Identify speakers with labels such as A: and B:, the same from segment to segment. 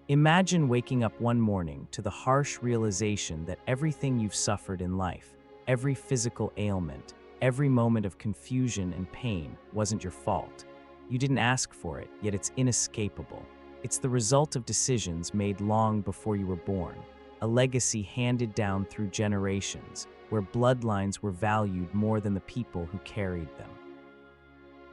A: Imagine waking up one morning to the harsh realization that everything you've suffered in life, every physical ailment, every moment of confusion and pain wasn't your fault. You didn't ask for it, yet it's inescapable. It's the result of decisions made long before you were born, a legacy handed down through generations, where bloodlines were valued more than the people who carried them.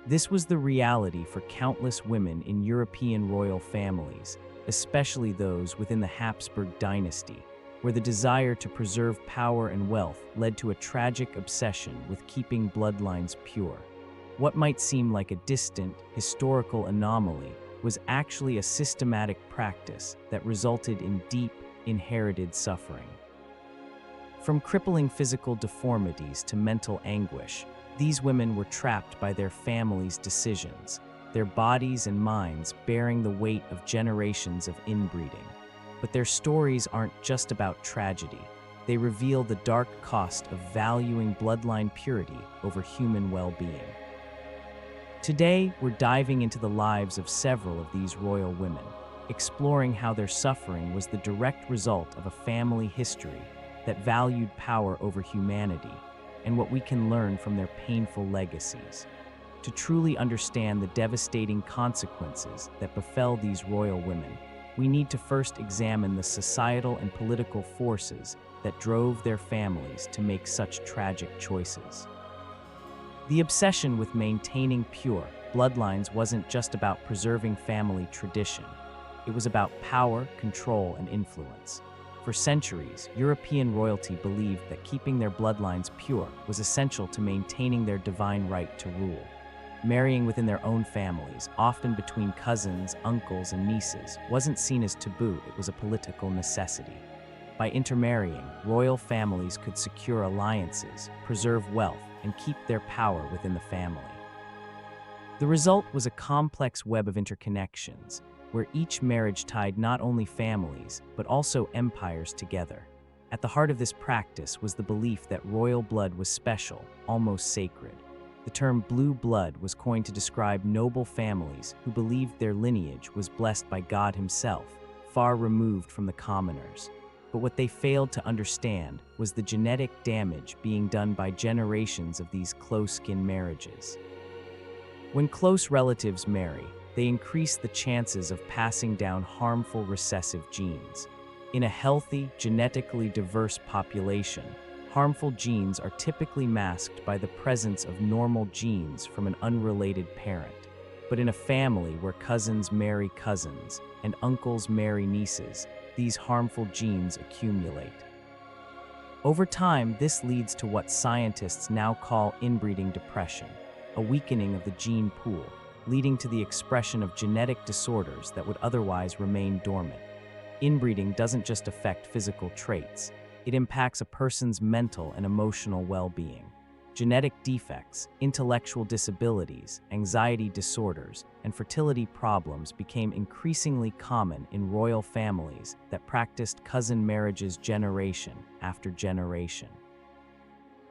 A: This was the reality for countless women in European royal families, especially those within the Habsburg Dynasty, where the desire to preserve power and wealth led to a tragic obsession with keeping bloodlines pure. What might seem like a distant, historical anomaly was actually a systematic practice that resulted in deep, inherited suffering. From crippling physical deformities to mental anguish, these women were trapped by their families' decisions, their bodies and minds bearing the weight of generations of inbreeding. But their stories aren't just about tragedy. They reveal the dark cost of valuing bloodline purity over human well-being. Today, we're diving into the lives of several of these royal women, exploring how their suffering was the direct result of a family history that valued power over humanity, and what we can learn from their painful legacies. To truly understand the devastating consequences that befell these royal women, we need to first examine the societal and political forces that drove their families to make such tragic choices. The obsession with maintaining pure bloodlines wasn't just about preserving family tradition. It was about power, control, and influence. For centuries, European royalty believed that keeping their bloodlines pure was essential to maintaining their divine right to rule. Marrying within their own families, often between cousins, uncles, and nieces, wasn't seen as taboo, it was a political necessity. By intermarrying, royal families could secure alliances, preserve wealth, and keep their power within the family. The result was a complex web of interconnections, where each marriage tied not only families, but also empires together. At the heart of this practice was the belief that royal blood was special, almost sacred. The term blue blood was coined to describe noble families who believed their lineage was blessed by God himself, far removed from the commoners. But what they failed to understand was the genetic damage being done by generations of these close-kin marriages. When close relatives marry, they increase the chances of passing down harmful recessive genes. In a healthy, genetically diverse population, harmful genes are typically masked by the presence of normal genes from an unrelated parent. But in a family where cousins marry cousins and uncles marry nieces, these harmful genes accumulate. Over time, this leads to what scientists now call inbreeding depression, a weakening of the gene pool, leading to the expression of genetic disorders that would otherwise remain dormant. Inbreeding doesn't just affect physical traits, it impacts a person's mental and emotional well-being. Genetic defects, intellectual disabilities, anxiety disorders, and fertility problems became increasingly common in royal families that practiced cousin marriages generation after generation.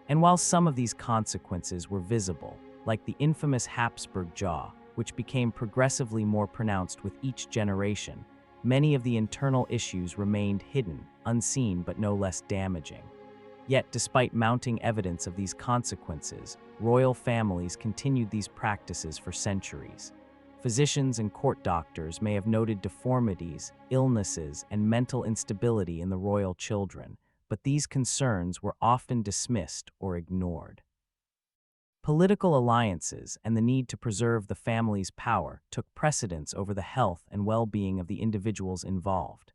A: And while some of these consequences were visible, like the infamous Habsburg jaw, which became progressively more pronounced with each generation, many of the internal issues remained hidden, unseen, but no less damaging. Yet, despite mounting evidence of these consequences, royal families continued these practices for centuries. Physicians and court doctors may have noted deformities, illnesses, and mental instability in the royal children, but these concerns were often dismissed or ignored. Political alliances and the need to preserve the family's power took precedence over the health and well-being of the individuals involved.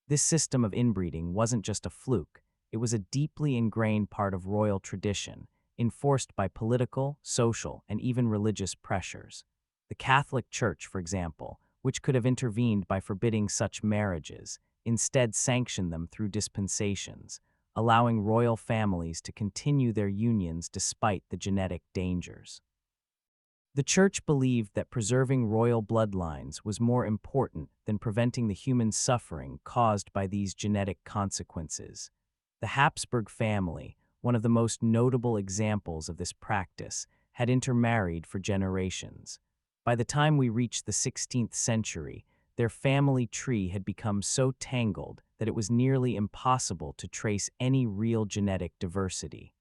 A: This system of inbreeding wasn't just a fluke, it was a deeply ingrained part of royal tradition, enforced by political, social, and even religious pressures. The Catholic Church, for example, which could have intervened by forbidding such marriages, instead sanctioned them through dispensations, allowing royal families to continue their unions despite the genetic dangers. The Church believed that preserving royal bloodlines was more important than preventing the human suffering caused by these genetic consequences. The Habsburg family, one of the most notable examples of this practice, had intermarried for generations. By the time we reached the 16th century, Their family tree had become so tangled that it was nearly impossible to trace any real genetic diversity.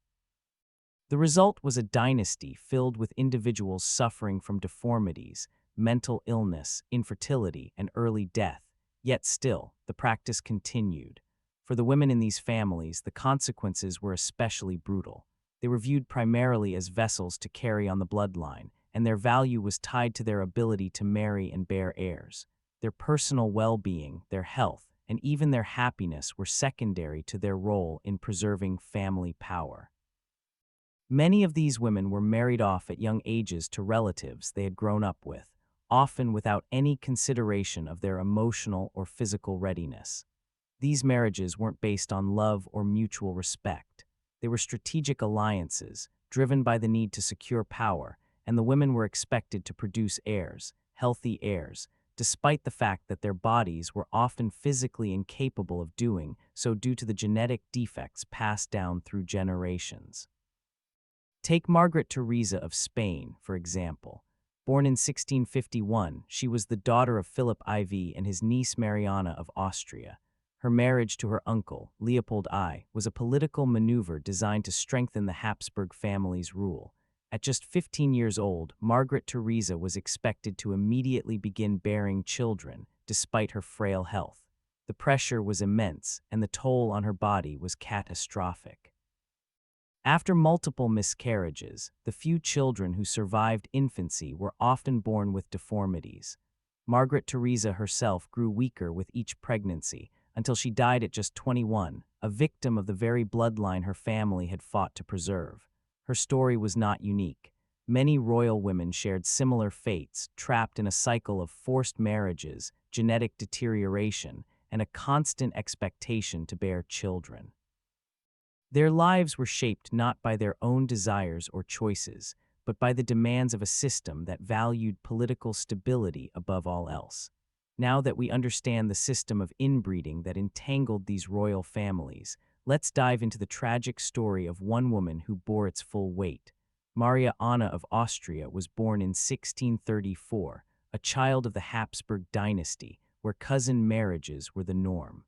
A: The result was a dynasty filled with individuals suffering from deformities, mental illness, infertility, and early death. Yet still, the practice continued. For the women in these families, the consequences were especially brutal. They were viewed primarily as vessels to carry on the bloodline, and their value was tied to their ability to marry and bear heirs. Their personal well-being, their health, and even their happiness were secondary to their role in preserving family power. Many of these women were married off at young ages to relatives they had grown up with, often without any consideration of their emotional or physical readiness. These marriages weren't based on love or mutual respect. They were strategic alliances, driven by the need to secure power, and the women were expected to produce heirs, healthy heirs, despite the fact that their bodies were often physically incapable of doing so due to the genetic defects passed down through generations. Take Margaret Theresa of Spain, for example. Born in 1651, she was the daughter of Philip IV and his niece Mariana of Austria. Her marriage to her uncle, Leopold I, was a political maneuver designed to strengthen the Habsburg family's rule. At just 15 years old, Margaret Theresa was expected to immediately begin bearing children, despite her frail health. The pressure was immense, and the toll on her body was catastrophic. After multiple miscarriages, the few children who survived infancy were often born with deformities. Margaret Theresa herself grew weaker with each pregnancy, until she died at just 21, a victim of the very bloodline her family had fought to preserve. Her story was not unique. Many royal women shared similar fates, trapped in a cycle of forced marriages, genetic deterioration, and a constant expectation to bear children. Their lives were shaped not by their own desires or choices, but by the demands of a system that valued political stability above all else. Now that we understand the system of inbreeding that entangled these royal families, let's dive into the tragic story of one woman who bore its full weight. Marie Antoinette of Austria was born in 1634, a child of the Habsburg Dynasty, where cousin marriages were the norm.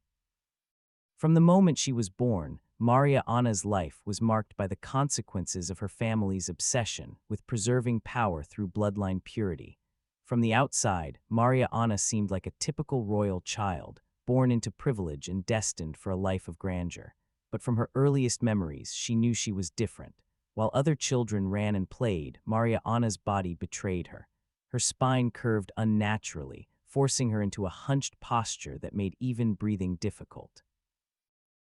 A: From the moment she was born, Marie Antoinette's life was marked by the consequences of her family's obsession with preserving power through bloodline purity. From the outside, Marie Antoinette seemed like a typical royal child, born into privilege and destined for a life of grandeur. But from her earliest memories, she knew she was different. While other children ran and played, Marie Antoinette's body betrayed her. Her spine curved unnaturally, forcing her into a hunched posture that made even breathing difficult.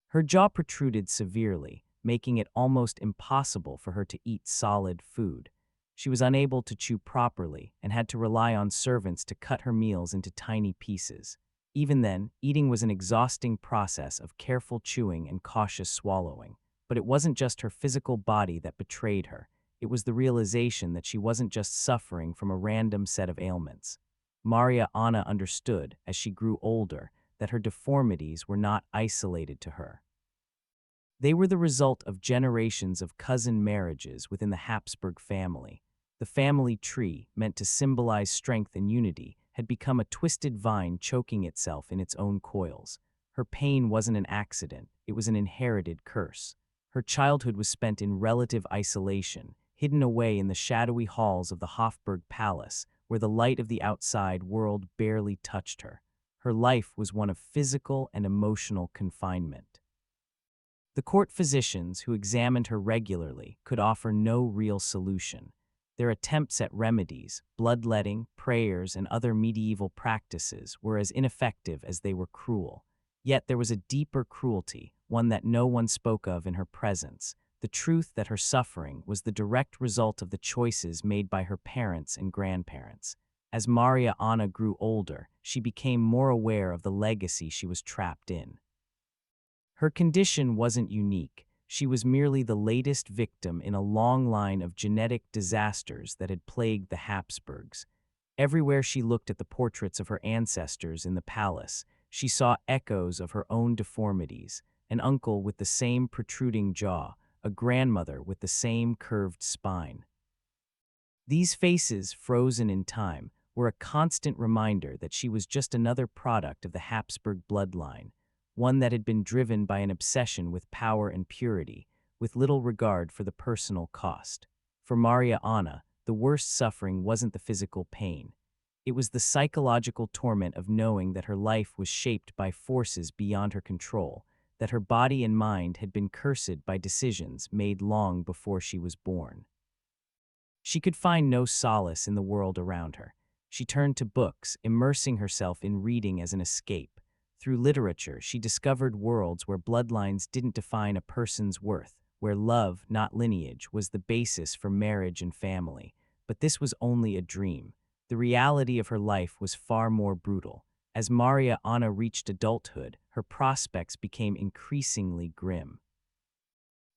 A: Her jaw protruded severely, making it almost impossible for her to eat solid food. She was unable to chew properly and had to rely on servants to cut her meals into tiny pieces. Even then, eating was an exhausting process of careful chewing and cautious swallowing. But it wasn't just her physical body that betrayed her. It was the realization that she wasn't just suffering from a random set of ailments. Marie Antoinette understood, as she grew older, that her deformities were not isolated to her. They were the result of generations of cousin marriages within the Habsburg family. The family tree, meant to symbolize strength and unity, had become a twisted vine choking itself in its own coils. Her pain wasn't an accident, it was an inherited curse. Her childhood was spent in relative isolation, hidden away in the shadowy halls of the Hofburg Palace, where the light of the outside world barely touched her. Her life was one of physical and emotional confinement. The court physicians who examined her regularly could offer no real solution. Their attempts at remedies, bloodletting, prayers, and other medieval practices were as ineffective as they were cruel. Yet there was a deeper cruelty, one that no one spoke of in her presence, the truth that her suffering was the direct result of the choices made by her parents and grandparents. As Marie Antoinette grew older, she became more aware of the legacy she was trapped in. Her condition wasn't unique. She was merely the latest victim in a long line of genetic disasters that had plagued the Habsburgs. Everywhere she looked at the portraits of her ancestors in the palace, she saw echoes of her own deformities: an uncle with the same protruding jaw, a grandmother with the same curved spine. These faces, frozen in time, were a constant reminder that she was just another product of the Habsburg bloodline, one that had been driven by an obsession with power and purity, with little regard for the personal cost. For Maria Anna, the worst suffering wasn't the physical pain. It was the psychological torment of knowing that her life was shaped by forces beyond her control, that her body and mind had been cursed by decisions made long before she was born. She could find no solace in the world around her. She turned to books, immersing herself in reading as an escape. Through literature, she discovered worlds where bloodlines didn't define a person's worth, where love, not lineage, was the basis for marriage and family. But this was only a dream. The reality of her life was far more brutal. As Maria Anna reached adulthood, her prospects became increasingly grim.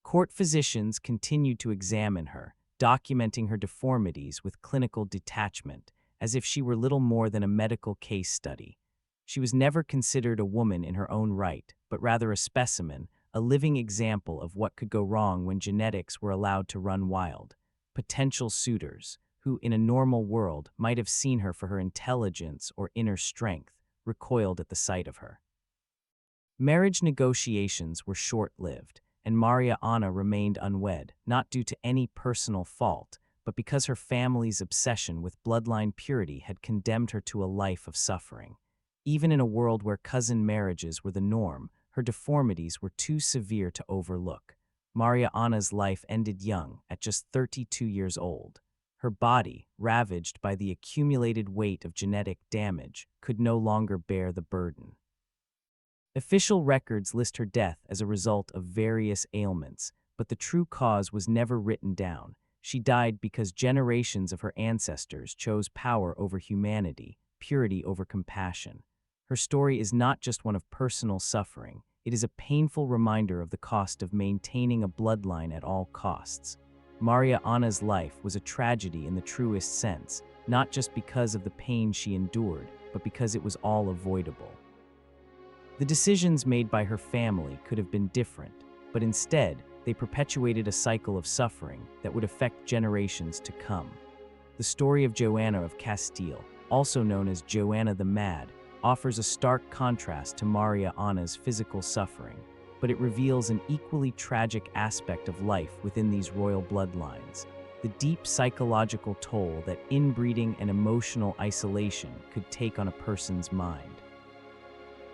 A: Court physicians continued to examine her, documenting her deformities with clinical detachment, as if she were little more than a medical case study. She was never considered a woman in her own right, but rather a specimen, a living example of what could go wrong when genetics were allowed to run wild. Potential suitors, who in a normal world might have seen her for her intelligence or inner strength, recoiled at the sight of her. Marriage negotiations were short-lived, and Maria Anna remained unwed, not due to any personal fault, but because her family's obsession with bloodline purity had condemned her to a life of suffering. Even in a world where cousin marriages were the norm, her deformities were too severe to overlook. Maria Anna's life ended young, at just 32 years old. Her body, ravaged by the accumulated weight of genetic damage, could no longer bear the burden. Official records list her death as a result of various ailments, but the true cause was never written down. She died because generations of her ancestors chose power over humanity, purity over compassion. Her story is not just one of personal suffering, it is a painful reminder of the cost of maintaining a bloodline at all costs. Maria Anna's life was a tragedy in the truest sense, not just because of the pain she endured, but because it was all avoidable. The decisions made by her family could have been different, but instead, they perpetuated a cycle of suffering that would affect generations to come. The story of Joanna of Castile, also known as Joanna the Mad, offers a stark contrast to Maria Anna's physical suffering, but it reveals an equally tragic aspect of life within these royal bloodlines: the deep psychological toll that inbreeding and emotional isolation could take on a person's mind.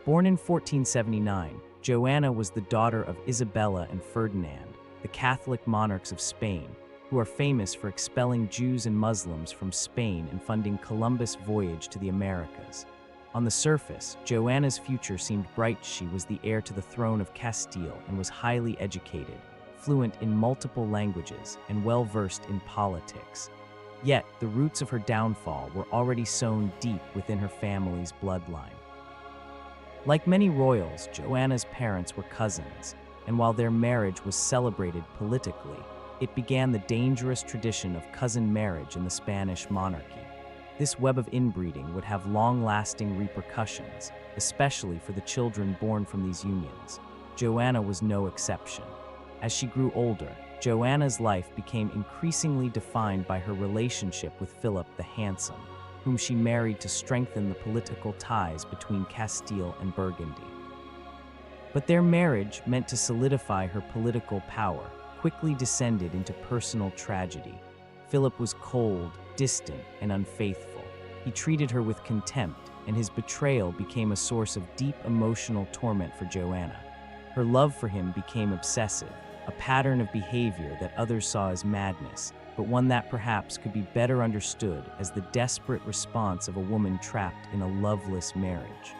A: Born in 1479, Joanna was the daughter of Isabella and Ferdinand, the Catholic monarchs of Spain, who are famous for expelling Jews and Muslims from Spain and funding Columbus' voyage to the Americas. On the surface, Joanna's future seemed bright. She was the heir to the throne of Castile and was highly educated, fluent in multiple languages, and well-versed in politics. Yet, the roots of her downfall were already sown deep within her family's bloodline. Like many royals, Joanna's parents were cousins, and while their marriage was celebrated politically, it began the dangerous tradition of cousin marriage in the Spanish monarchy. This web of inbreeding would have long-lasting repercussions, especially for the children born from these unions. Joanna was no exception. As she grew older, Joanna's life became increasingly defined by her relationship with Philip the Handsome, whom she married to strengthen the political ties between Castile and Burgundy. But their marriage, meant to solidify her political power, quickly descended into personal tragedy. Philip was cold, distant, and unfaithful. He treated her with contempt, and his betrayal became a source of deep emotional torment for Joanna. Her love for him became obsessive, a pattern of behavior that others saw as madness, but one that perhaps could be better understood as the desperate response of a woman trapped in a loveless marriage.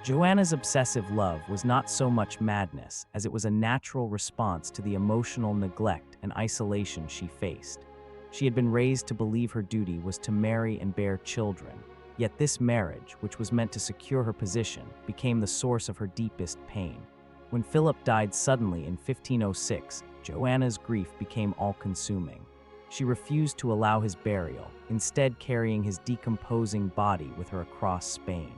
A: Joanna's obsessive love was not so much madness as it was a natural response to the emotional neglect and isolation she faced. She had been raised to believe her duty was to marry and bear children, yet this marriage, which was meant to secure her position, became the source of her deepest pain. When Philip died suddenly in 1506, Joanna's grief became all-consuming. She refused to allow his burial, instead carrying his decomposing body with her across Spain.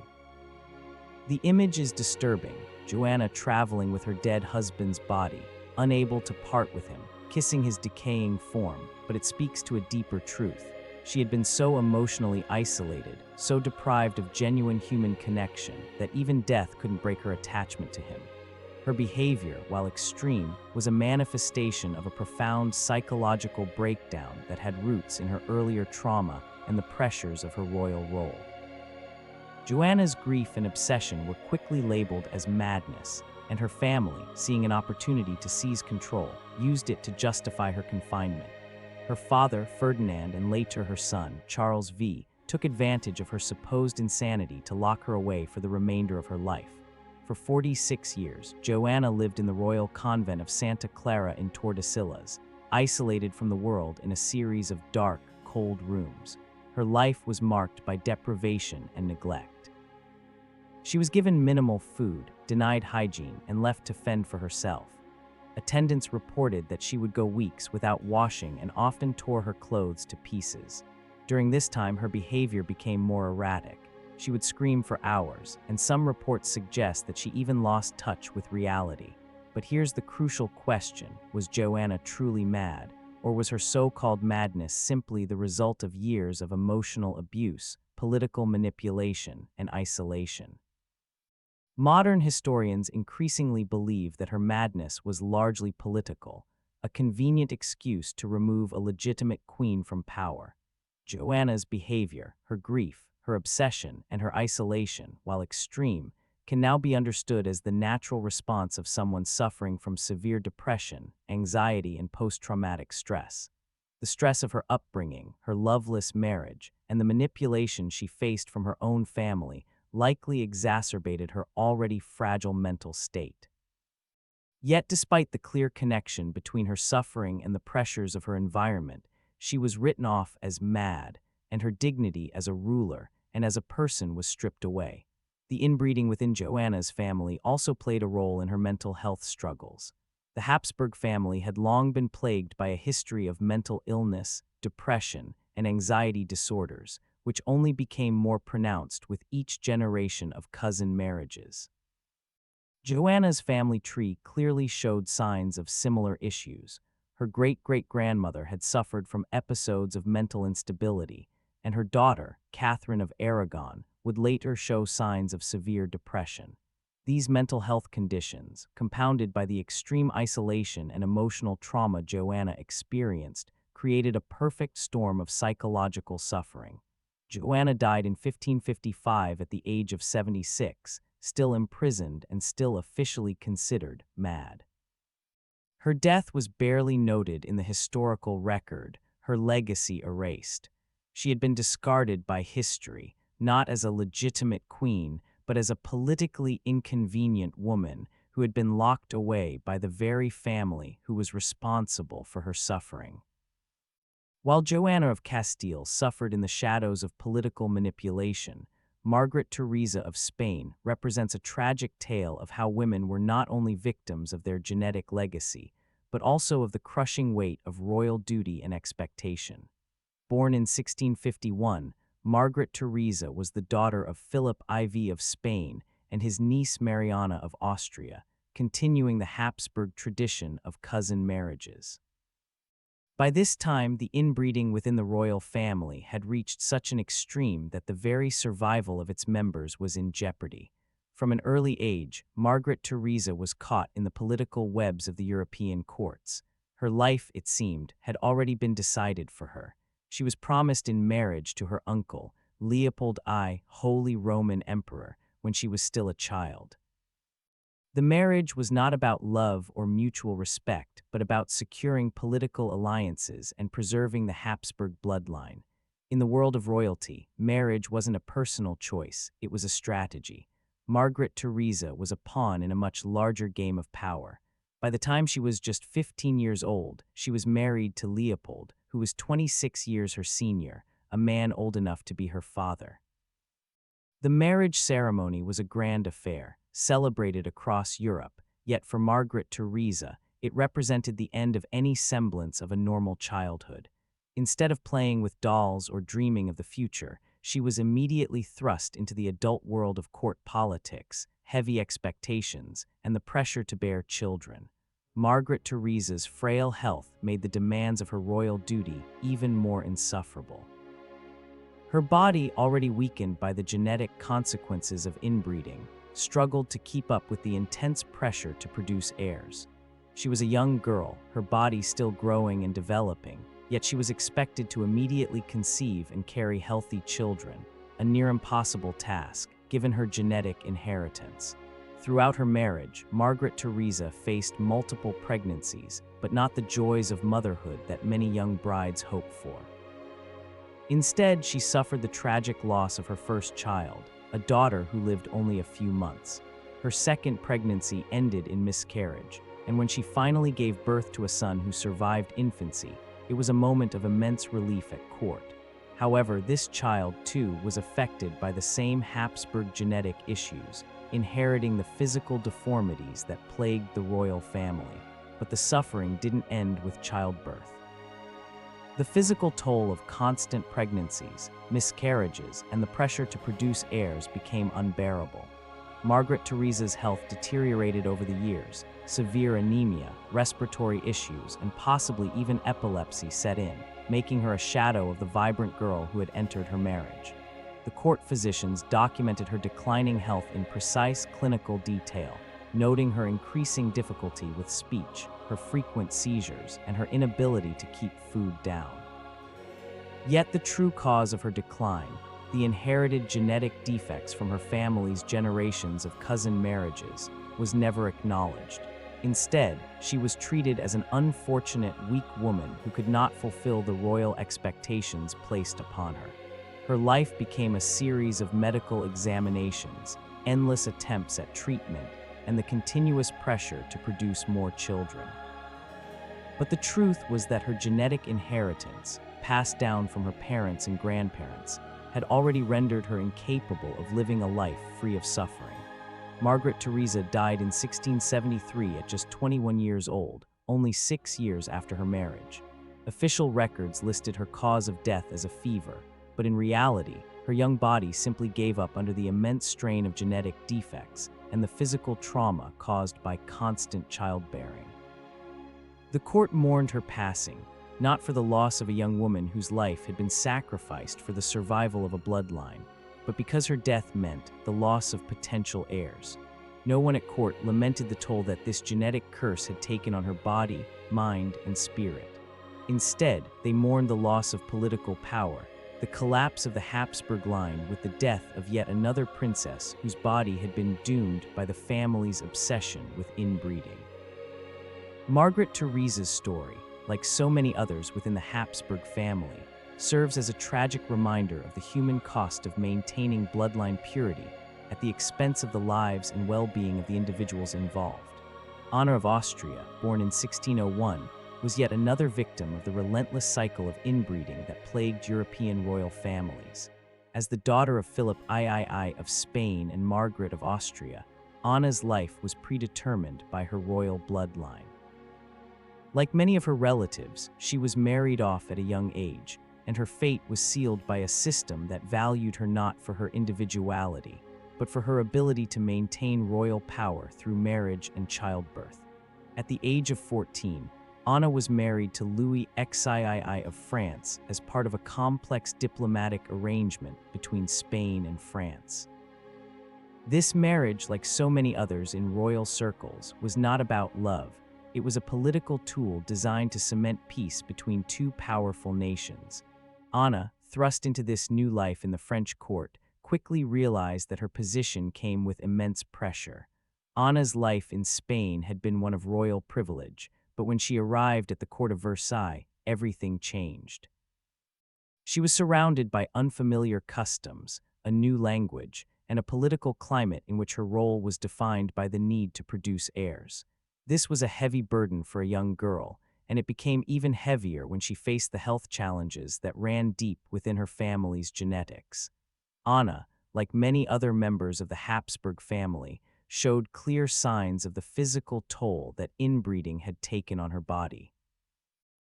A: The image is disturbing: Joanna traveling with her dead husband's body, unable to part with him, kissing his decaying form, but it speaks to a deeper truth. She had been so emotionally isolated, so deprived of genuine human connection, that even death couldn't break her attachment to him. Her behavior, while extreme, was a manifestation of a profound psychological breakdown that had roots in her earlier trauma and the pressures of her royal role. Joanna's grief and obsession were quickly labeled as madness, and her family, seeing an opportunity to seize control, used it to justify her confinement. Her father, Ferdinand, and later her son, Charles V, took advantage of her supposed insanity to lock her away for the remainder of her life. For 46 years, Joanna lived in the royal convent of Santa Clara in Tordesillas, isolated from the world in a series of dark, cold rooms. Her life was marked by deprivation and neglect. She was given minimal food, denied hygiene, and left to fend for herself. Attendants reported that she would go weeks without washing and often tore her clothes to pieces. During this time, her behavior became more erratic. She would scream for hours, and some reports suggest that she even lost touch with reality. But here's the crucial question: was Joanna truly mad, or was her so-called madness simply the result of years of emotional abuse, political manipulation, and isolation? Modern historians increasingly believe that her madness was largely political, a convenient excuse to remove a legitimate queen from power. Joanna's behavior, her grief, her obsession, and her isolation, while extreme, can now be understood as the natural response of someone suffering from severe depression, anxiety, and post-traumatic stress. The stress of her upbringing, her loveless marriage, and the manipulation she faced from her own family likely exacerbated her already fragile mental state. Yet, despite the clear connection between her suffering and the pressures of her environment, she was written off as mad, and her dignity as a ruler and as a person was stripped away. The inbreeding within Joanna's family also played a role in her mental health struggles. The Habsburg family had long been plagued by a history of mental illness, depression, and anxiety disorders, which only became more pronounced with each generation of cousin marriages. Joanna's family tree clearly showed signs of similar issues. Her great-great-grandmother had suffered from episodes of mental instability, and her daughter, Catherine of Aragon, would later show signs of severe depression. These mental health conditions, compounded by the extreme isolation and emotional trauma Joanna experienced, created a perfect storm of psychological suffering. Joanna died in 1555 at the age of 76, still imprisoned and still officially considered mad. Her death was barely noted in the historical record, her legacy erased. She had been discarded by history, not as a legitimate queen, but as a politically inconvenient woman who had been locked away by the very family who was responsible for her suffering. While Joanna of Castile suffered in the shadows of political manipulation, Margaret Theresa of Spain represents a tragic tale of how women were not only victims of their genetic legacy, but also of the crushing weight of royal duty and expectation. Born in 1651, Margaret Theresa was the daughter of Philip IV of Spain and his niece Mariana of Austria, continuing the Habsburg tradition of cousin marriages. By this time, the inbreeding within the royal family had reached such an extreme that the very survival of its members was in jeopardy. From an early age, Margaret Theresa was caught in the political webs of the European courts. Her life, it seemed, had already been decided for her. She was promised in marriage to her uncle, Leopold I, Holy Roman Emperor, when she was still a child. The marriage was not about love or mutual respect, but about securing political alliances and preserving the Habsburg bloodline. In the world of royalty, marriage wasn't a personal choice, it was a strategy. Margaret Theresa was a pawn in a much larger game of power. By the time she was just 15 years old, she was married to Leopold, who was 26 years her senior, a man old enough to be her father. The marriage ceremony was a grand affair, celebrated across Europe, yet for Margaret Theresa, it represented the end of any semblance of a normal childhood. Instead of playing with dolls or dreaming of the future, she was immediately thrust into the adult world of court politics, heavy expectations, and the pressure to bear children. Margaret Theresa's frail health made the demands of her royal duty even more insufferable. Her body, already weakened by the genetic consequences of inbreeding, struggled to keep up with the intense pressure to produce heirs. She was a young girl, her body still growing and developing, yet she was expected to immediately conceive and carry healthy children, a near impossible task, given her genetic inheritance. Throughout her marriage, Margaret Theresa faced multiple pregnancies, but not the joys of motherhood that many young brides hope for. Instead, she suffered the tragic loss of her first child, a daughter who lived only a few months. Her second pregnancy ended in miscarriage, and when she finally gave birth to a son who survived infancy, it was a moment of immense relief at court. However, this child, too, was affected by the same Habsburg genetic issues, inheriting the physical deformities that plagued the royal family. But the suffering didn't end with childbirth. The physical toll of constant pregnancies, miscarriages, and the pressure to produce heirs became unbearable. Margaret Theresa's health deteriorated over the years. Severe anemia, respiratory issues, and possibly even epilepsy set in, making her a shadow of the vibrant girl who had entered her marriage. The court physicians documented her declining health in precise clinical detail, noting her increasing difficulty with speech, her frequent seizures, and her inability to keep food down. Yet the true cause of her decline, the inherited genetic defects from her family's generations of cousin marriages, was never acknowledged. Instead, she was treated as an unfortunate, weak woman who could not fulfill the royal expectations placed upon her. Her life became a series of medical examinations, endless attempts at treatment, and the continuous pressure to produce more children. But the truth was that her genetic inheritance, passed down from her parents and grandparents, had already rendered her incapable of living a life free of suffering. Margaret Theresa died in 1673 at just 21 years old, only 6 years after her marriage. Official records listed her cause of death as a fever, but in reality, her young body simply gave up under the immense strain of genetic defects and the physical trauma caused by constant childbearing. The court mourned her passing, not for the loss of a young woman whose life had been sacrificed for the survival of a bloodline, but because her death meant the loss of potential heirs. No one at court lamented the toll that this genetic curse had taken on her body, mind, and spirit. Instead, they mourned the loss of political power, the collapse of the Habsburg line with the death of yet another princess whose body had been doomed by the family's obsession with inbreeding. Margaret Theresa's story, like so many others within the Habsburg family, serves as a tragic reminder of the human cost of maintaining bloodline purity at the expense of the lives and well-being of the individuals involved. Anna of Austria, born in 1601, was yet another victim of the relentless cycle of inbreeding that plagued European royal families. As the daughter of Philip III of Spain and Margaret of Austria, Anna's life was predetermined by her royal bloodline. Like many of her relatives, she was married off at a young age, and her fate was sealed by a system that valued her not for her individuality, but for her ability to maintain royal power through marriage and childbirth. At the age of 14, Anna was married to Louis XIII of France as part of a complex diplomatic arrangement between Spain and France. This marriage, like so many others in royal circles, was not about love. It was a political tool designed to cement peace between two powerful nations. Anna, thrust into this new life in the French court, quickly realized that her position came with immense pressure. Anna's life in Spain had been one of royal privilege, but when she arrived at the court of Versailles, everything changed. She was surrounded by unfamiliar customs, a new language, and a political climate in which her role was defined by the need to produce heirs. This was a heavy burden for a young girl, and it became even heavier when she faced the health challenges that ran deep within her family's genetics. Anna, like many other members of the Habsburg family, showed clear signs of the physical toll that inbreeding had taken on her body.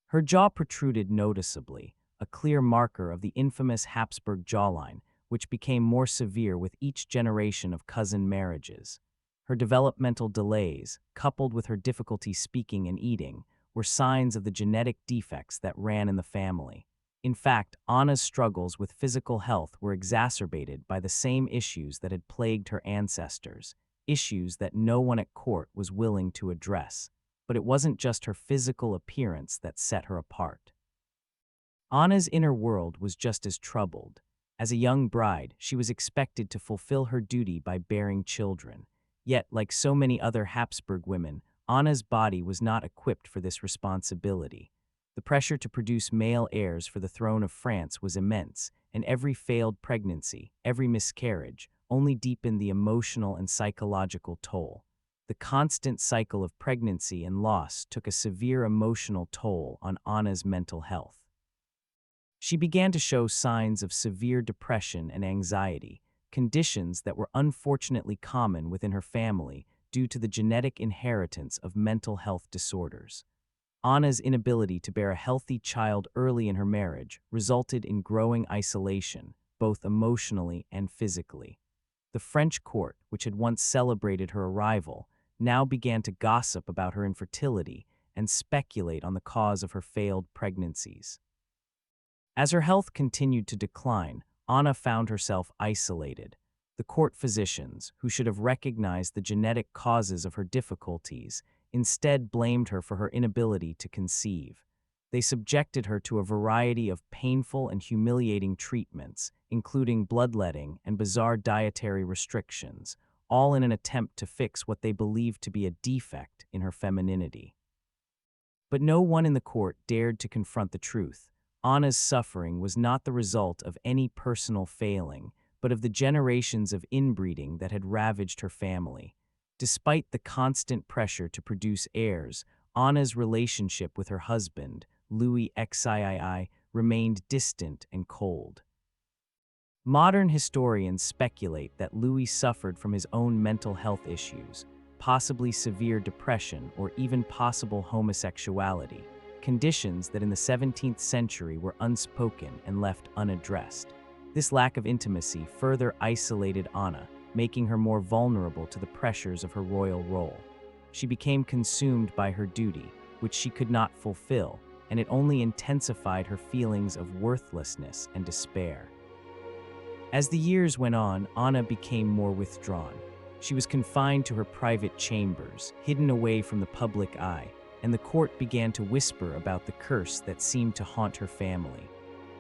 A: Her jaw protruded noticeably, a clear marker of the infamous Habsburg jawline, which became more severe with each generation of cousin marriages. Her developmental delays, coupled with her difficulty speaking and eating, were signs of the genetic defects that ran in the family. In fact, Anna's struggles with physical health were exacerbated by the same issues that had plagued her ancestors, issues that no one at court was willing to address. But it wasn't just her physical appearance that set her apart. Anna's inner world was just as troubled. As a young bride, she was expected to fulfill her duty by bearing children. Yet, like so many other Habsburg women, Anna's body was not equipped for this responsibility. The pressure to produce male heirs for the throne of France was immense, and every failed pregnancy, every miscarriage, only deepened the emotional and psychological toll. The constant cycle of pregnancy and loss took a severe emotional toll on Anna's mental health. She began to show signs of severe depression and anxiety, conditions that were unfortunately common within her family due to the genetic inheritance of mental health disorders. Anna's inability to bear a healthy child early in her marriage resulted in growing isolation, both emotionally and physically. The French court, which had once celebrated her arrival, now began to gossip about her infertility and speculate on the cause of her failed pregnancies. As her health continued to decline, Anna found herself isolated. The court physicians, who should have recognized the genetic causes of her difficulties, instead blamed her for her inability to conceive. They subjected her to a variety of painful and humiliating treatments, including bloodletting and bizarre dietary restrictions, all in an attempt to fix what they believed to be a defect in her femininity. But no one in the court dared to confront the truth. Anna's suffering was not the result of any personal failing, but of the generations of inbreeding that had ravaged her family. Despite the constant pressure to produce heirs, Anna's relationship with her husband, Louis XIII, remained distant and cold. Modern historians speculate that Louis suffered from his own mental health issues, possibly severe depression or even possible homosexuality, conditions that in the 17th century were unspoken and left unaddressed. This lack of intimacy further isolated Anna, making her more vulnerable to the pressures of her royal role. She became consumed by her duty, which she could not fulfill, and it only intensified her feelings of worthlessness and despair. As the years went on, Anna became more withdrawn. She was confined to her private chambers, hidden away from the public eye, and the court began to whisper about the curse that seemed to haunt her family.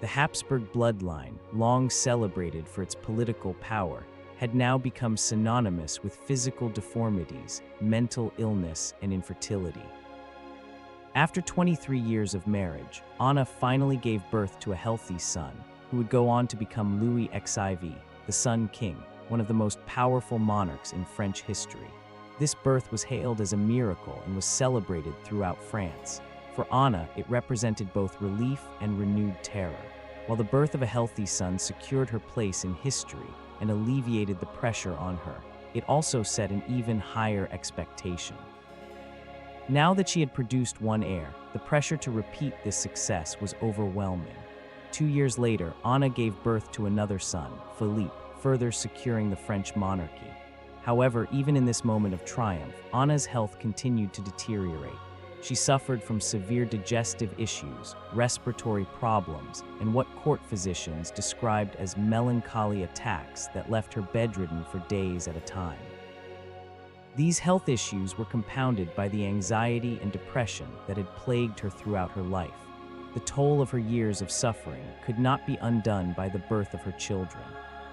A: The Habsburg bloodline, long celebrated for its political power, had now become synonymous with physical deformities, mental illness, and infertility. After 23 years of marriage, Anna finally gave birth to a healthy son, who would go on to become Louis XIV, the Sun King, one of the most powerful monarchs in French history. This birth was hailed as a miracle and was celebrated throughout France. For Anna, it represented both relief and renewed terror. While the birth of a healthy son secured her place in history and alleviated the pressure on her, it also set an even higher expectation. Now that she had produced one heir, the pressure to repeat this success was overwhelming. 2 years later, Anna gave birth to another son, Philippe, further securing the French monarchy. However, even in this moment of triumph, Anna's health continued to deteriorate. She suffered from severe digestive issues, respiratory problems, and what court physicians described as melancholy attacks that left her bedridden for days at a time. These health issues were compounded by the anxiety and depression that had plagued her throughout her life. The toll of her years of suffering could not be undone by the birth of her children.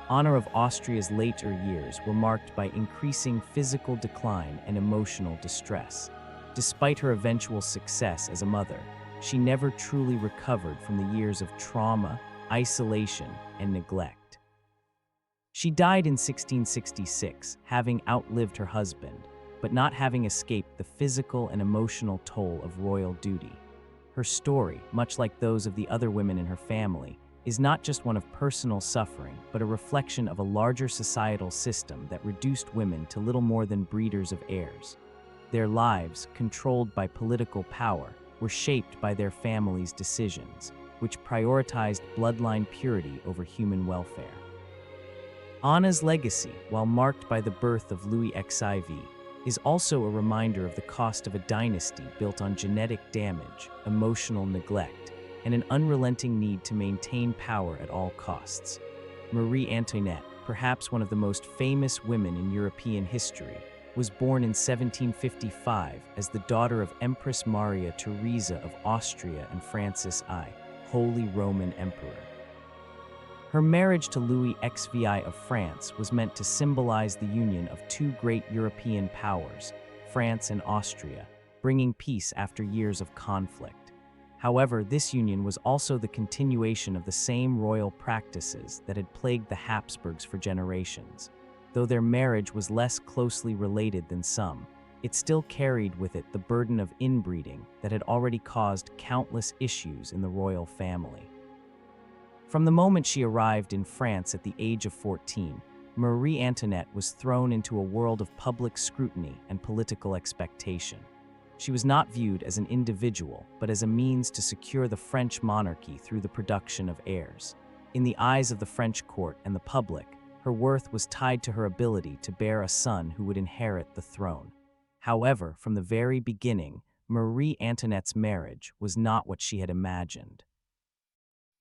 A: Anna of Austria's later years were marked by increasing physical decline and emotional distress. Despite her eventual success as a mother, she never truly recovered from the years of trauma, isolation, and neglect. She died in 1666, having outlived her husband, but not having escaped the physical and emotional toll of royal duty. Her story, much like those of the other women in her family, is not just one of personal suffering, but a reflection of a larger societal system that reduced women to little more than breeders of heirs. Their lives, controlled by political power, were shaped by their families' decisions, which prioritized bloodline purity over human welfare. Anna's legacy, while marked by the birth of Louis XIV, is also a reminder of the cost of a dynasty built on genetic damage, emotional neglect, and an unrelenting need to maintain power at all costs. Marie Antoinette, perhaps one of the most famous women in European history, was born in 1755 as the daughter of Empress Maria Theresa of Austria and Francis I, Holy Roman Emperor. Her marriage to Louis XVI of France was meant to symbolize the union of two great European powers, France and Austria, bringing peace after years of conflict. However, this union was also the continuation of the same royal practices that had plagued the Habsburgs for generations. Though their marriage was less closely related than some, it still carried with it the burden of inbreeding that had already caused countless issues in the royal family. From the moment she arrived in France at the age of 14, Marie Antoinette was thrown into a world of public scrutiny and political expectation. She was not viewed as an individual, but as a means to secure the French monarchy through the production of heirs. In the eyes of the French court and the public, her worth was tied to her ability to bear a son who would inherit the throne. However, from the very beginning, Marie Antoinette's marriage was not what she had imagined.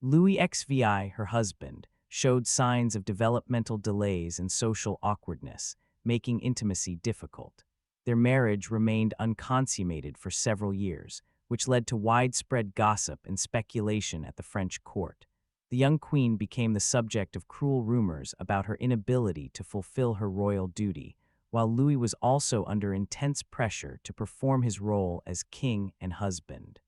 A: Louis XVI, her husband, showed signs of developmental delays and social awkwardness, making intimacy difficult. Their marriage remained unconsummated for several years, which led to widespread gossip and speculation at the French court. The young queen became the subject of cruel rumors about her inability to fulfill her royal duty, while Louis was also under intense pressure to perform his role as king and husband.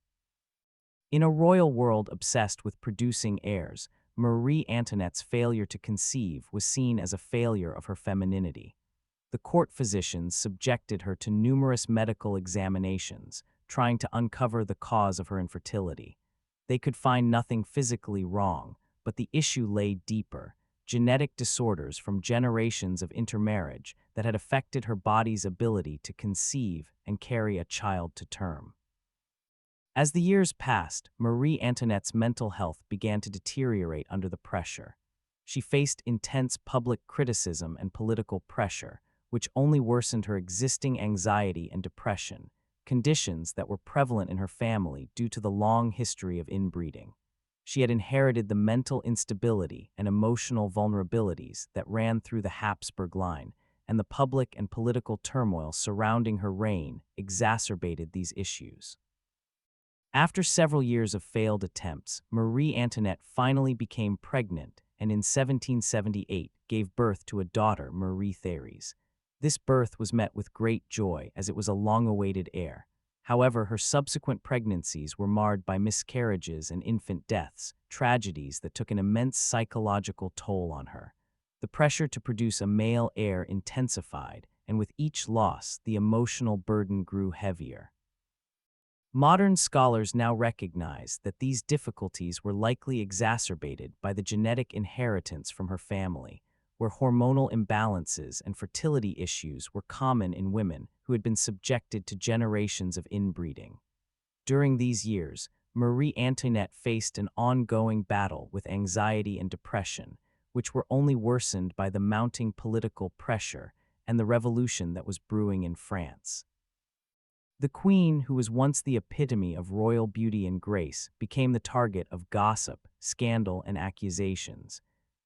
A: In a royal world obsessed with producing heirs, Marie Antoinette's failure to conceive was seen as a failure of her femininity. The court physicians subjected her to numerous medical examinations, trying to uncover the cause of her infertility. They could find nothing physically wrong, but the issue lay deeper: genetic disorders from generations of intermarriage that had affected her body's ability to conceive and carry a child to term. As the years passed, Marie Antoinette's mental health began to deteriorate under the pressure. She faced intense public criticism and political pressure, which only worsened her existing anxiety and depression, conditions that were prevalent in her family due to the long history of inbreeding. She had inherited the mental instability and emotional vulnerabilities that ran through the Habsburg line, and the public and political turmoil surrounding her reign exacerbated these issues. After several years of failed attempts, Marie Antoinette finally became pregnant and in 1778 gave birth to a daughter, Marie Theresa. This birth was met with great joy as it was a long-awaited heir. However, her subsequent pregnancies were marred by miscarriages and infant deaths, tragedies that took an immense psychological toll on her. The pressure to produce a male heir intensified, and with each loss, the emotional burden grew heavier. Modern scholars now recognize that these difficulties were likely exacerbated by the genetic inheritance from her family, where hormonal imbalances and fertility issues were common in women who had been subjected to generations of inbreeding. During these years, Marie Antoinette faced an ongoing battle with anxiety and depression, which were only worsened by the mounting political pressure and the revolution that was brewing in France. The queen, who was once the epitome of royal beauty and grace, became the target of gossip, scandal, and accusations.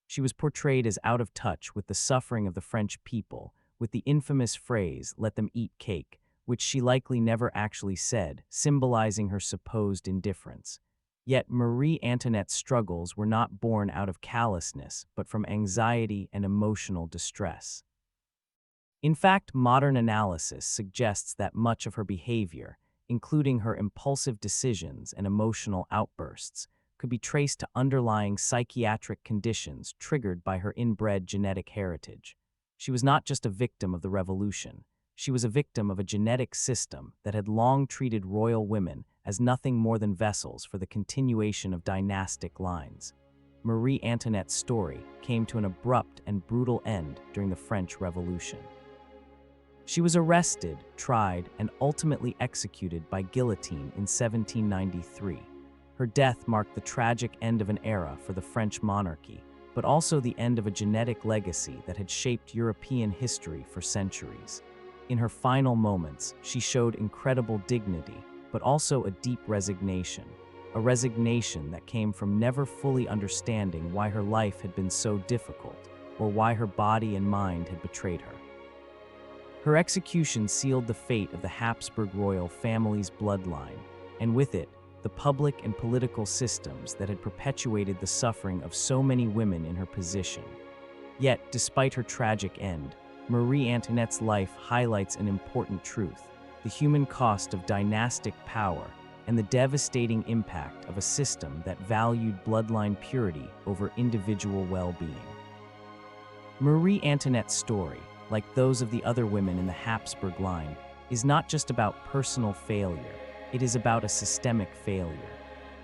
A: She was portrayed as out of touch with the suffering of the French people, with the infamous phrase, "let them eat cake," which she likely never actually said, symbolizing her supposed indifference. Yet Marie Antoinette's struggles were not born out of callousness, but from anxiety and emotional distress. In fact, modern analysis suggests that much of her behavior, including her impulsive decisions and emotional outbursts, could be traced to underlying psychiatric conditions triggered by her inbred genetic heritage. She was not just a victim of the revolution. She was a victim of a genetic system that had long treated royal women as nothing more than vessels for the continuation of dynastic lines. Marie Antoinette's story came to an abrupt and brutal end during the French Revolution. She was arrested, tried, and ultimately executed by guillotine in 1793. Her death marked the tragic end of an era for the French monarchy, but also the end of a genetic legacy that had shaped European history for centuries. In her final moments, she showed incredible dignity, but also a deep resignation. a resignation that came from never fully understanding why her life had been so difficult or why her body and mind had betrayed her. Her execution sealed the fate of the Habsburg royal family's bloodline, and with it, the public and political systems that had perpetuated the suffering of so many women in her position. Yet, despite her tragic end, Marie Antoinette's life highlights an important truth: the human cost of dynastic power and the devastating impact of a system that valued bloodline purity over individual well-being. Marie Antoinette's story, like those of the other women in the Habsburg line, is not just about personal failure. It is about a systemic failure.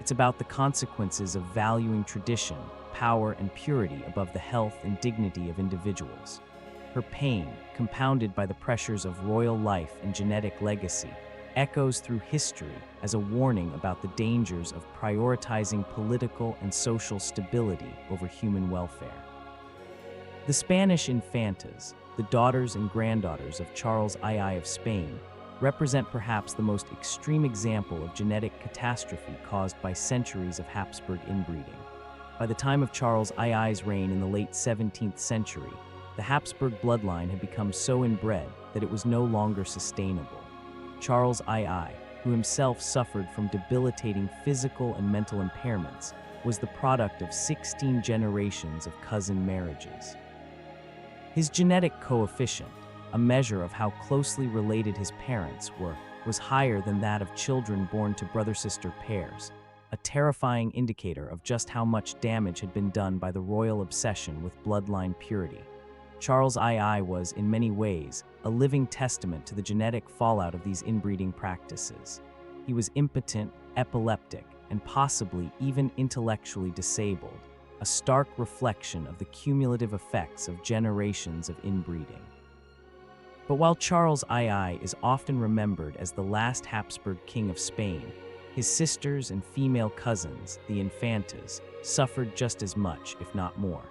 A: It's about the consequences of valuing tradition, power, and purity above the health and dignity of individuals. Her pain, compounded by the pressures of royal life and genetic legacy, echoes through history as a warning about the dangers of prioritizing political and social stability over human welfare. The Spanish infantas, the daughters and granddaughters of Charles II of Spain, represent perhaps the most extreme example of genetic catastrophe caused by centuries of Habsburg inbreeding. By the time of Charles II's reign in the late 17th century, the Habsburg bloodline had become so inbred that it was no longer sustainable. Charles II, who himself suffered from debilitating physical and mental impairments, was the product of 16 generations of cousin marriages. His genetic coefficient, a measure of how closely related his parents were, was higher than that of children born to brother-sister pairs, a terrifying indicator of just how much damage had been done by the royal obsession with bloodline purity. Charles II was, in many ways, a living testament to the genetic fallout of these inbreeding practices. He was impotent, epileptic, and possibly even intellectually disabled, a stark reflection of the cumulative effects of generations of inbreeding. But while Charles II is often remembered as the last Habsburg king of Spain, his sisters and female cousins, the infantas, suffered just as much, if not more.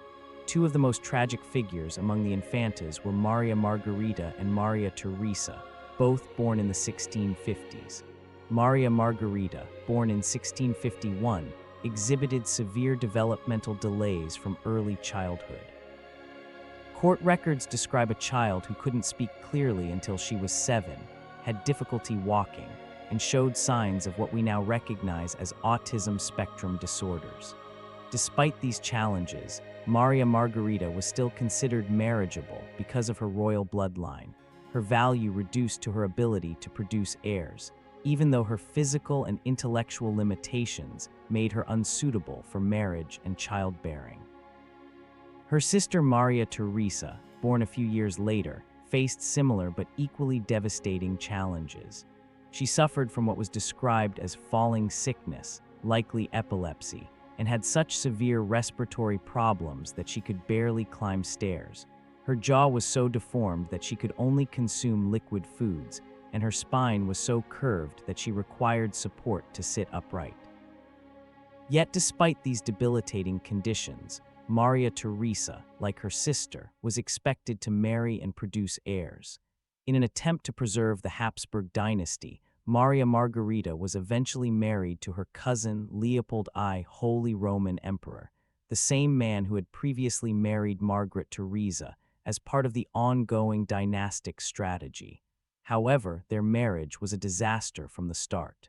A: Two of the most tragic figures among the infantas were Maria Margherita and Maria Theresa, both born in the 1650s. Maria Margherita, born in 1651, exhibited severe developmental delays from early childhood. Court records describe a child who couldn't speak clearly until she was 7, had difficulty walking, and showed signs of what we now recognize as autism spectrum disorders. Despite these challenges, Maria Margherita was still considered marriageable because of her royal bloodline, her value reduced to her ability to produce heirs, even though her physical and intellectual limitations made her unsuitable for marriage and childbearing. Her sister Maria Theresa, born a few years later, faced similar but equally devastating challenges. She suffered from what was described as falling sickness, likely epilepsy, and had such severe respiratory problems that she could barely climb stairs. Her jaw was so deformed that she could only consume liquid foods, and her spine was so curved that she required support to sit upright. Yet despite these debilitating conditions, Maria Theresa, like her sister, was expected to marry and produce heirs. In an attempt to preserve the Habsburg Dynasty, Maria Margherita was eventually married to her cousin Leopold I, Holy Roman Emperor, the same man who had previously married Margaret Theresa, as part of the ongoing dynastic strategy. However, their marriage was a disaster from the start.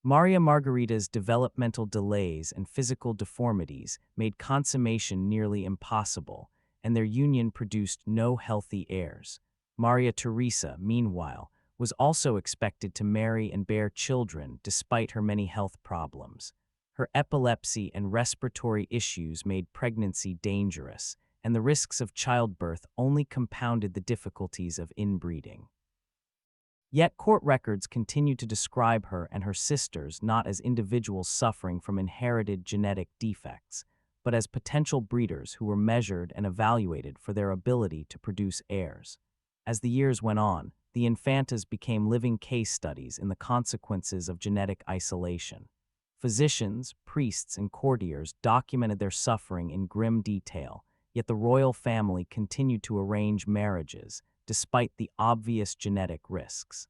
A: Maria Margherita's developmental delays and physical deformities made consummation nearly impossible, and their union produced no healthy heirs. Maria Theresa, meanwhile, was also expected to marry and bear children despite her many health problems. Her epilepsy and respiratory issues made pregnancy dangerous, and the risks of childbirth only compounded the difficulties of inbreeding. Yet court records continue to describe her and her sisters not as individuals suffering from inherited genetic defects, but as potential breeders who were measured and evaluated for their ability to produce heirs. As the years went on, the infantas became living case studies in the consequences of genetic isolation. Physicians, priests, and courtiers documented their suffering in grim detail, yet the royal family continued to arrange marriages, despite the obvious genetic risks.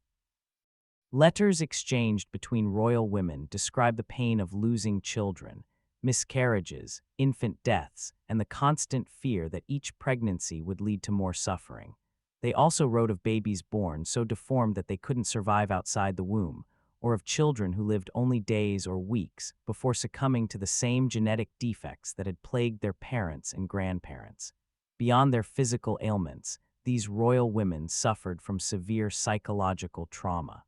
A: Letters exchanged between royal women describe the pain of losing children, miscarriages, infant deaths, and the constant fear that each pregnancy would lead to more suffering. They also wrote of babies born so deformed that they couldn't survive outside the womb, or of children who lived only days or weeks before succumbing to the same genetic defects that had plagued their parents and grandparents. Beyond their physical ailments, these royal women suffered from severe psychological trauma.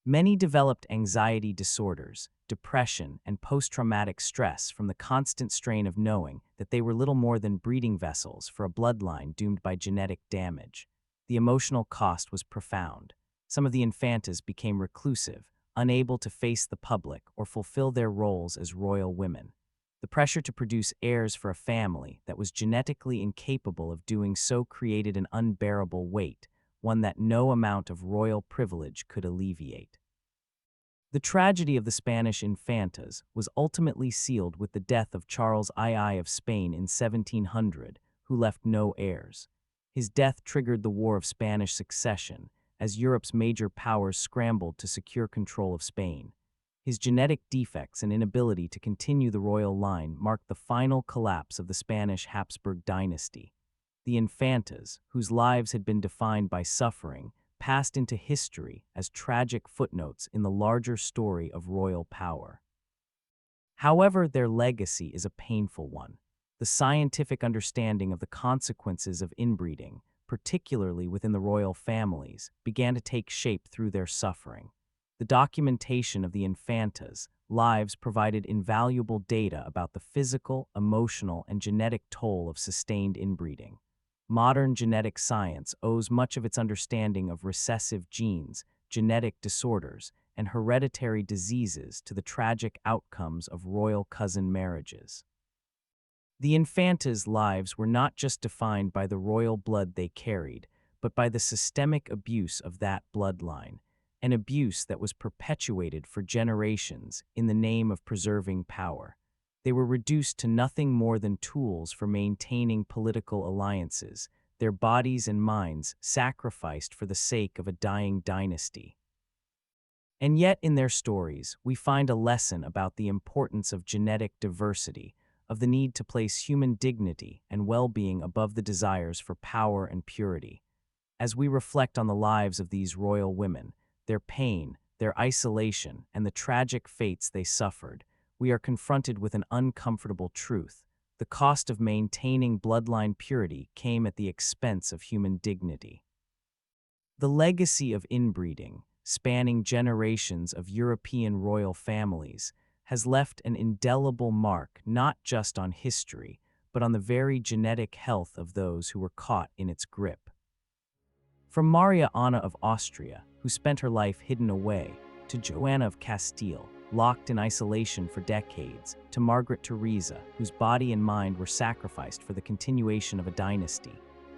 A: Many developed anxiety disorders, depression, and post-traumatic stress from the constant strain of knowing that they were little more than breeding vessels for a bloodline doomed by genetic damage. The emotional cost was profound. Some of the infantas became reclusive, unable to face the public or fulfill their roles as royal women. The pressure to produce heirs for a family that was genetically incapable of doing so created an unbearable weight, one that no amount of royal privilege could alleviate. The tragedy of the Spanish infantas was ultimately sealed with the death of Charles II of Spain in 1700, who left no heirs. His death triggered the War of Spanish Succession, as Europe's major powers scrambled to secure control of Spain. His genetic defects and inability to continue the royal line marked the final collapse of the Spanish Habsburg Dynasty. The infantas, whose lives had been defined by suffering, passed into history as tragic footnotes in the larger story of royal power. However, their legacy is a painful one. The scientific understanding of the consequences of inbreeding, particularly within the royal families, began to take shape through their suffering. The documentation of the infantas' lives provided invaluable data about the physical, emotional, and genetic toll of sustained inbreeding. Modern genetic science owes much of its understanding of recessive genes, genetic disorders, and hereditary diseases to the tragic outcomes of royal cousin marriages. The infantas' lives were not just defined by the royal blood they carried, but by the systemic abuse of that bloodline, an abuse that was perpetuated for generations in the name of preserving power. They were reduced to nothing more than tools for maintaining political alliances, their bodies and minds sacrificed for the sake of a dying dynasty. And yet, in their stories, we find a lesson about the importance of genetic diversity, of the need to place human dignity and well-being above the desires for power and purity. As we reflect on the lives of these royal women, their pain, their isolation, and the tragic fates they suffered, we are confronted with an uncomfortable truth. The cost of maintaining bloodline purity came at the expense of human dignity. The legacy of inbreeding, spanning generations of European royal families, has left an indelible mark not just on history, but on the very genetic health of those who were caught in its grip. From Marie Antoinette of Austria, who spent her life hidden away, to Joanna of Castile, locked in isolation for decades, to Margaret Theresa, whose body and mind were sacrificed for the continuation of a dynasty.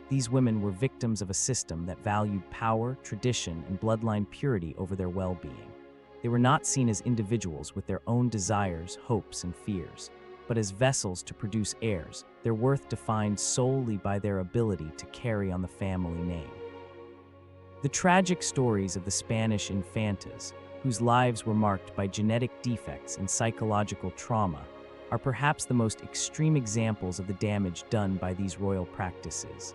A: These women were victims of a system that valued power, tradition, and bloodline purity over their well-being. They were not seen as individuals with their own desires, hopes, and fears, but as vessels to produce heirs, their worth defined solely by their ability to carry on the family name. The tragic stories of the Spanish infantas, whose lives were marked by genetic defects and psychological trauma, are perhaps the most extreme examples of the damage done by these royal practices.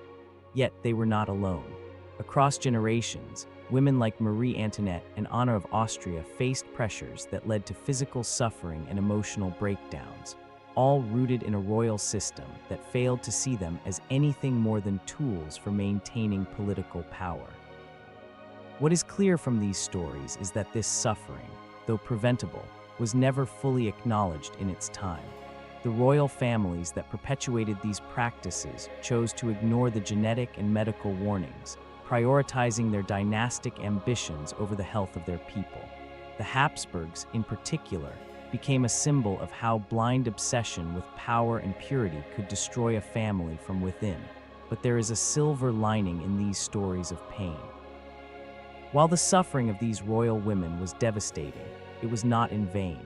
A: Yet they were not alone. Across generations, women like Marie Antoinette and Anna of Austria faced pressures that led to physical suffering and emotional breakdowns, all rooted in a royal system that failed to see them as anything more than tools for maintaining political power. What is clear from these stories is that this suffering, though preventable, was never fully acknowledged in its time. The royal families that perpetuated these practices chose to ignore the genetic and medical warnings, prioritizing their dynastic ambitions over the health of their people. The Habsburgs, in particular, became a symbol of how blind obsession with power and purity could destroy a family from within. But there is a silver lining in these stories of pain. While the suffering of these royal women was devastating, it was not in vain.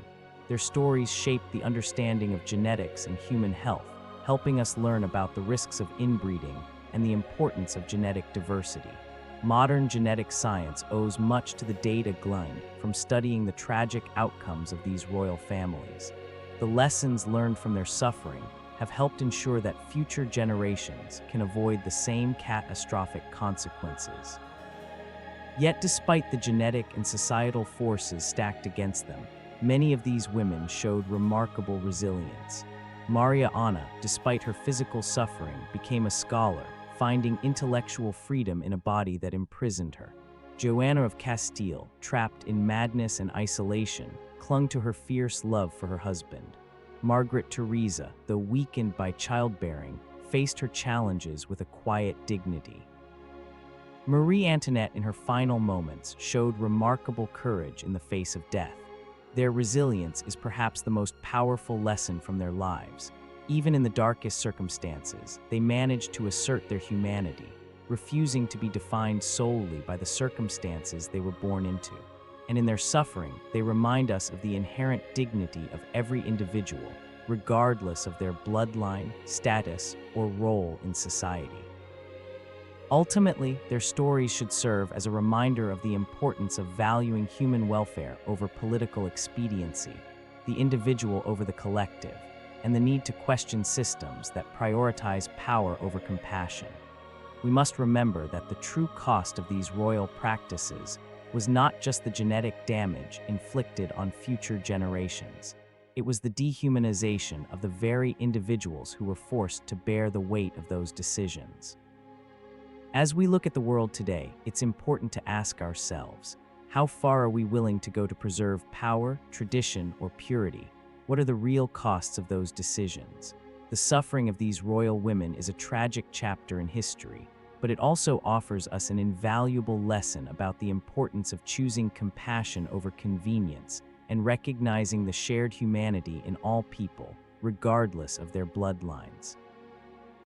A: Their stories shaped the understanding of genetics and human health, helping us learn about the risks of inbreeding and the importance of genetic diversity. Modern genetic science owes much to the data gleaned from studying the tragic outcomes of these royal families. The lessons learned from their suffering have helped ensure that future generations can avoid the same catastrophic consequences. Yet despite the genetic and societal forces stacked against them, many of these women showed remarkable resilience. Marie Antoinette, despite her physical suffering, became a scholar, finding intellectual freedom in a body that imprisoned her. Joanna of Castile, trapped in madness and isolation, clung to her fierce love for her husband. Margaret Theresa, though weakened by childbearing, faced her challenges with a quiet dignity. Marie Antoinette, in her final moments, showed remarkable courage in the face of death. Their resilience is perhaps the most powerful lesson from their lives. Even in the darkest circumstances, they managed to assert their humanity, refusing to be defined solely by the circumstances they were born into. And in their suffering, they remind us of the inherent dignity of every individual, regardless of their bloodline, status, or role in society. Ultimately, their stories should serve as a reminder of the importance of valuing human welfare over political expediency, the individual over the collective, and the need to question systems that prioritize power over compassion. We must remember that the true cost of these royal practices was not just the genetic damage inflicted on future generations. It was the dehumanization of the very individuals who were forced to bear the weight of those decisions. As we look at the world today, it's important to ask ourselves, how far are we willing to go to preserve power, tradition, or purity? What are the real costs of those decisions? The suffering of these royal women is a tragic chapter in history, but it also offers us an invaluable lesson about the importance of choosing compassion over convenience and recognizing the shared humanity in all people, regardless of their bloodlines.